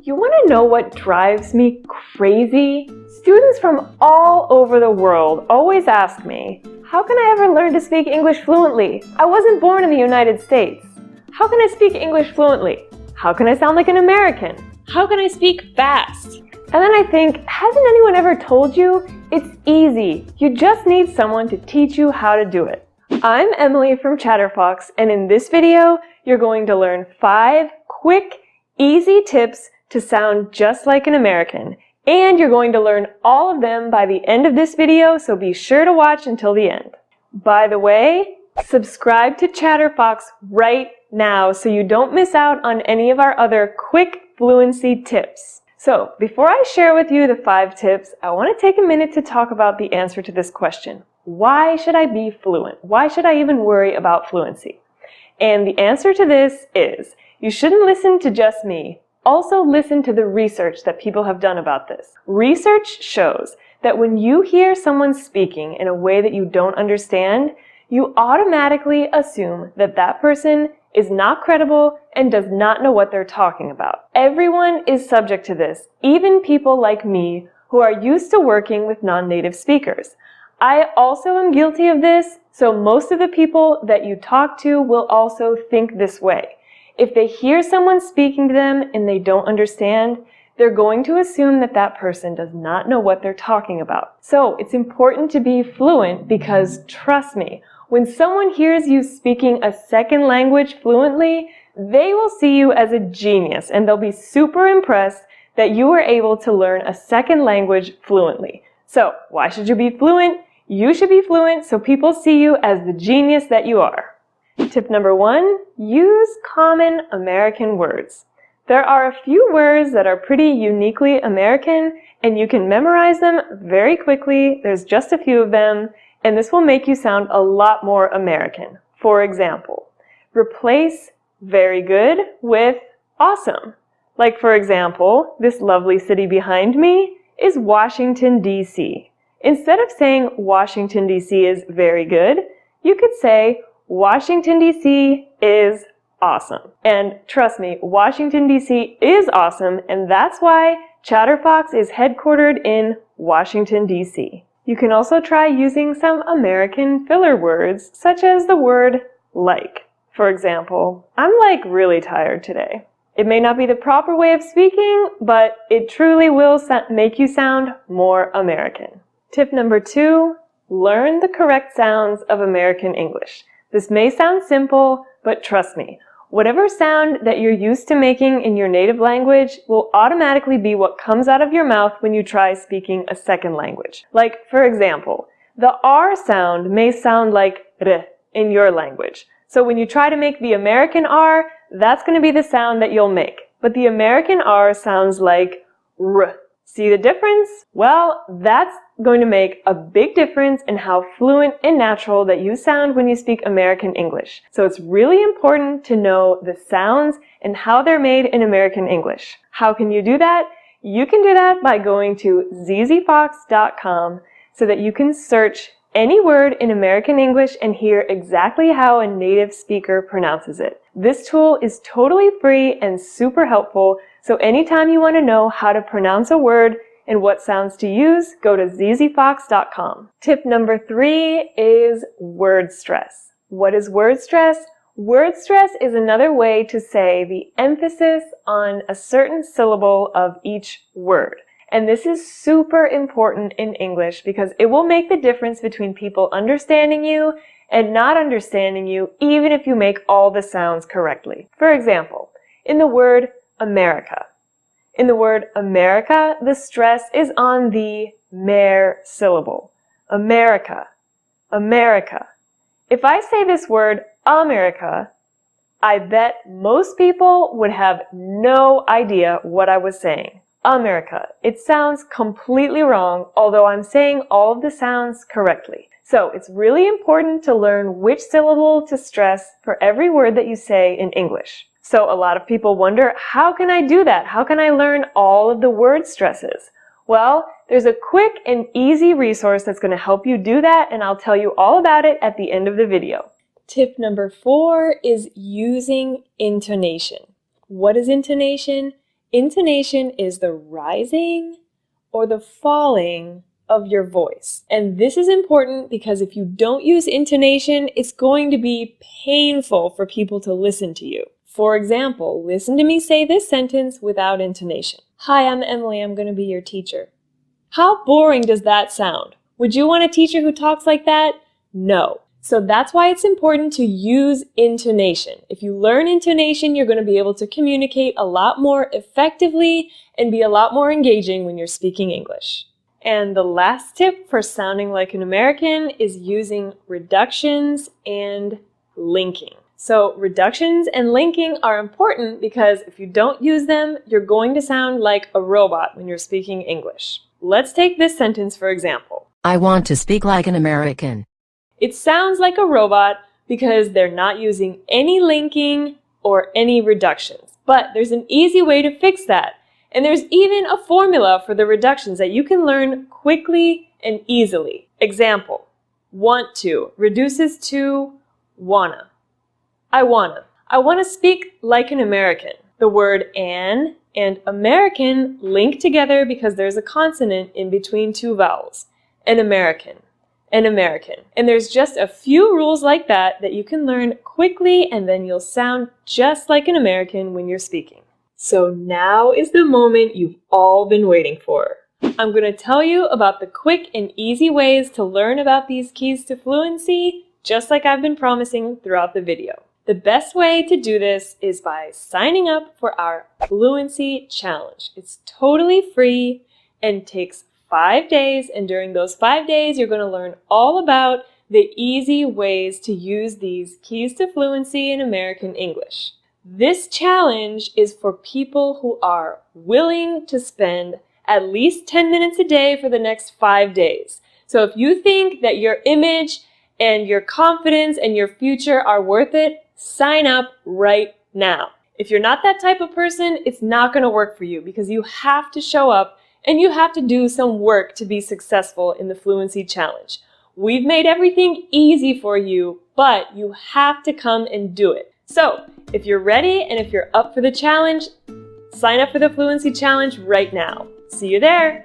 You want to know what drives me crazy? Students from all over the world always ask me, how can I ever learn to speak English fluently? I wasn't born in the United States. How can I speak English fluently? How can I sound like an American? How can I speak fast? And then I think, hasn't anyone ever told you? It's easy. You just need someone to teach you how to do it. I'm Emily from Chatterfox, and in this video, you're going to learn 5 quick, easy tips to sound just like an American. And you're going to learn all of them by the end of this video, so be sure to watch until the end. By the way, subscribe to Chatterfox right now so you don't miss out on any of our other quick fluency tips. So, before I share with you the 5 tips, I want to take a minute to talk about the answer to this question. Why should I be fluent? Why should I even worry about fluency? And the answer to this is, you shouldn't listen to just me. Also listen to the research that people have done about this. Research shows that when you hear someone speaking in a way that you don't understand, you automatically assume that that person is not credible and does not know what they're talking about. Everyone is subject to this, even people like me who are used to working with non-native speakers. I also am guilty of this, so most of the people that you talk to will also think this way. If they hear someone speaking to them and they don't understand, they're going to assume that that person does not know what they're talking about. So it's important to be fluent because, trust me, when someone hears you speaking a second language fluently, they will see you as a genius and they'll be super impressed that you were able to learn a second language fluently. So why should you be fluent? You should be fluent so people see you as the genius that you are. Tip number 1, use common American words. There are a few words that are pretty uniquely American, and you can memorize them very quickly. There's just a few of them, and this will make you sound a lot more American. For example, replace very good with awesome. Like, for example, this lovely city behind me is Washington, D.C. Instead of saying Washington, D.C. is very good, you could say Washington, D.C. is awesome. And trust me, Washington, D.C. is awesome, and that's why Chatterfox is headquartered in Washington, D.C. You can also try using some American filler words, such as the word like. For example, I'm really tired today. It may not be the proper way of speaking, but it truly will make you sound more American. Tip number 2, learn the correct sounds of American English. This may sound simple, but trust me, whatever sound that you're used to making in your native language will automatically be what comes out of your mouth when you try speaking a second language. Like, for example, the R sound may sound like R in your language. So when you try to make the American R, that's going to be the sound that you'll make. But the American R sounds like R. See the difference? Well, that's going to make a big difference in how fluent and natural that you sound when you speak American English. So it's really important to know the sounds and how they're made in American English. How can you do that? You can do that by going to zzfox.com so that you can search any word in American English and hear exactly how a native speaker pronounces it. This tool is totally free and super helpful, so anytime you want to know how to pronounce a word and what sounds to use, go to zzfox.com. Tip number 3 is word stress. What is word stress? Word stress is another way to say the emphasis on a certain syllable of each word. And this is super important in English because it will make the difference between people understanding you and not understanding you, even if you make all the sounds correctly. For example, in the word America. In the word America, the stress is on the mer syllable. America, America. If I say this word America, I bet most people would have no idea what I was saying. America. It sounds completely wrong, although I'm saying all of the sounds correctly. So it's really important to learn which syllable to stress for every word that you say in English. So a lot of people wonder, how can I do that? How can I learn all of the word stresses? Well, there's a quick and easy resource that's going to help you do that, and I'll tell you all about it at the end of the video. Tip number 4 is using intonation. What is intonation? Intonation is the rising or the falling of your voice. And this is important because if you don't use intonation, it's going to be painful for people to listen to you. For example, listen to me say this sentence without intonation. Hi, I'm Emily. I'm going to be your teacher. How boring does that sound? Would you want a teacher who talks like that? No. So that's why it's important to use intonation. If you learn intonation, you're going to be able to communicate a lot more effectively and be a lot more engaging when you're speaking English. And the last tip for sounding like an American is using reductions and linking. So reductions and linking are important because if you don't use them, you're going to sound like a robot when you're speaking English. Let's take this sentence for example. I want to speak like an American. It sounds like a robot because they're not using any linking or any reductions. But there's an easy way to fix that. And there's even a formula for the reductions that you can learn quickly and easily. Example, want to reduces to wanna. I wanna speak like an American. The word an and American link together because there's a consonant in between two vowels. An American. And there's just a few rules like that you can learn quickly and then you'll sound just like an American when you're speaking. So now is the moment you've all been waiting for. I'm going to tell you about the quick and easy ways to learn about these keys to fluency, just like I've been promising throughout the video. The best way to do this is by signing up for our Fluency Challenge. It's totally free and takes 5 days, and during those 5 days, you're going to learn all about the easy ways to use these keys to fluency in American English. This challenge is for people who are willing to spend at least 10 minutes a day for the next 5 days. So if you think that your image and your confidence and your future are worth it, sign up right now. If you're not that type of person, it's not going to work for you because you have to show up and you have to do some work to be successful in the Fluency Challenge. We've made everything easy for you, but you have to come and do it. So, if you're ready and if you're up for the challenge, sign up for the Fluency Challenge right now. See you there!